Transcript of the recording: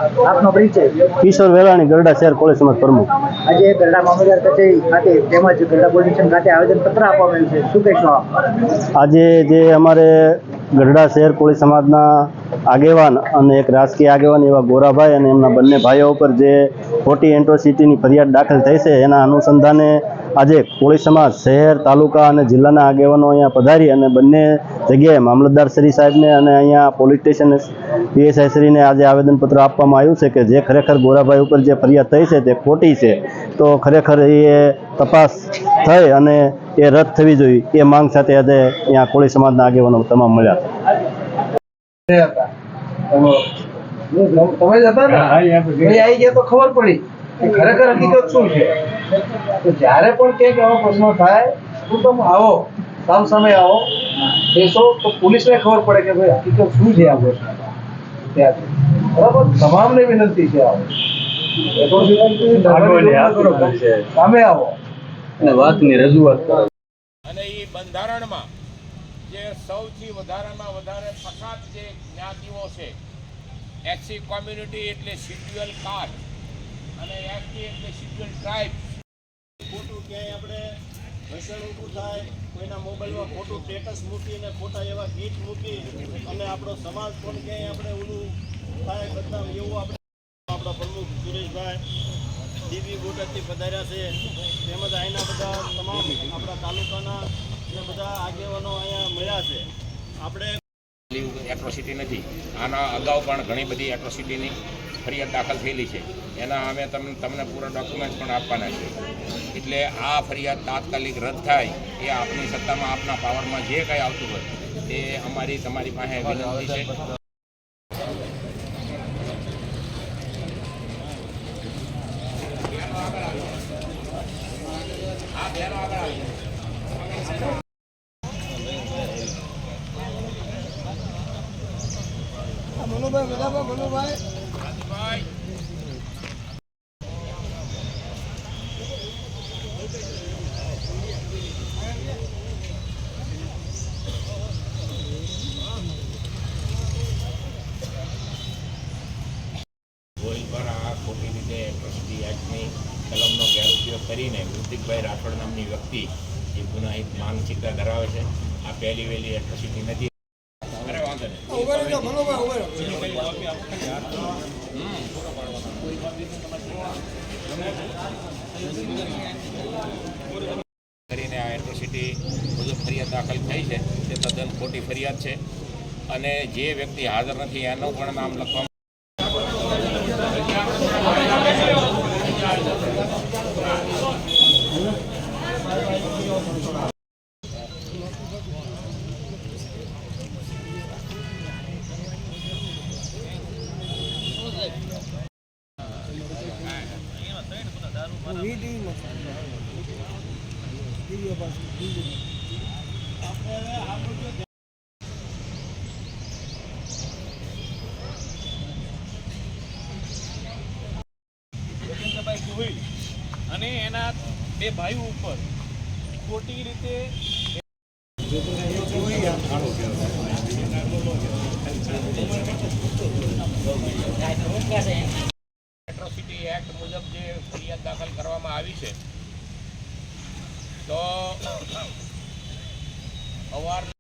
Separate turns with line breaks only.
આપનો પરિચય?
કિશોર વેલાણી, ગરડા શહેર કોળી સમાજ પ્રમુખ.
આજે ગરડા મામલતદાર કચેરી ખાતે તેમજ ગરડા પોલીસ સ્ટેશન ખાતે આવેદનપત્ર આપવામાં આવ્યું છે, શું કહેશો આપ?
આજે જે અમારે ગરડા શહેર કોળી સમાજના આગેવાન અને એક રાજકીય આગેવાન એવા ગોરાભાઈ અને એમના બંને ભાઈઓ ઉપર જે ખોટી એટ્રોસિટીની ફરિયાદ દાખલ થઈ છે, એના અનુસંધાને આજે કોળી સમાજ શહેર, તાલુકા અને જિલ્લાના આગેવાનો અહીંયા પધારી અને બંને જગ્યાએ મામલતદાર શ્રી સાહેબને અને અહીંયા પોલીસ સ્ટેશન પીએસઆઈ શ્રીને આજે આવેદનપત્ર આપવામાં આવ્યું છે કે જે ખરેખર ગોરાભાઈ ઉપર જે ફરિયાદ થઈ છે તે ખોટી છે, તો ખરેખર એ તપાસ થઈ અને એ રદ થવી જોઈએ એ માંગ સાથે આજે અહીંયા કોળી સમાજના આગેવાનો તમામ મળ્યા
હતા. તમે જ હતા ને? આવી ગયા તો ખબર પડી કે ખરેખર હકીકત શું છે. તો જ્યારે પણ ક્યાંક એવો પ્રશ્ન થાય તો તમે આવો, સામે આવો, બેસો, તો પોલીસને ખબર પડે કે ભાઈ હકીકત શું છે આ પ્રશ્ન. ત્યાંથી બરાબર તમામને વિનંતી છે, આવો સામે આવો અને વાતની રજૂઆત કરો.
અને એ બંધારણમાં જે સૌથી વધારેમાં વધારે પછાત જે જ્ઞાતિઓ છે, એસસી કોમ્યુનિટી એટલે શિડ્યુઅલ કાસ્ટ અને એસટી એટલે શિડ્યુઅલ ટ્રાઇબ, ખોટું ક્યાંય આપણે ઘર્ષણ ઊભું થાય, કોઈના મોબાઈલમાં ખોટું સ્ટેટસ મૂકીને ખોટા એવા ગીત મૂકી અને આપણો સમાજ પણ ક્યાંય આપણે ઓલું થાય બદનામ, એવું આપણે આપણા પ્રમુખ સુરેશભાઈ દીવી બોટાદથી પધાર્યા છે, તેમજ અહીંના બધા તમામ આપણા તાલુકાના જે બધા આગેવાનો અહીંયા મળ્યા છે. આપણે એટ્રોસિટી નથી, આના અગાઉ પણ ઘણી બધી એટ્રોસિટીની ફરિયાદ દાખલ થયેલી છે, એના અમે તમને પૂરા ડોક્યુમેન્ટ પણ આપવાના છે. એટલે આ ફરિયાદ તાત્કાલિક રદ થાય એ આપની સત્તામાં, આપના પાવરમાં જે કંઈ આવતું હોય તે અમારી તમારી પાસે વિનંતી છે. ગોળીબાર આ ખોટી રીતે એટ્રોસિટી એક્ટની કલમનો ગેરઉપયોગ કરીને ઋતિકભાઈ રાઠોડ નામની વ્યક્તિ એ ગુનાહિત માનસિકતા ધરાવે છે. આ પહેલી વહેલી એટ્રોસિટી નથી. અરે વાંધો નહીં, કરીને આ એટ્રોસિટી મુજબ ફરિયાદ દાખલ થઈ છે તે તદ્દન ખોટી ફરિયાદ છે અને જે વ્યક્તિ હાજર નથી એનું પણ નામ લખવામાં અને એના બે ભાઈઓ ઉપર ખોટી રીતે એટ્રોસિટી એક્ટ મુજબ જે ફરિયાદ દાખલ કરવામાં આવી છે, તો અવારનવાર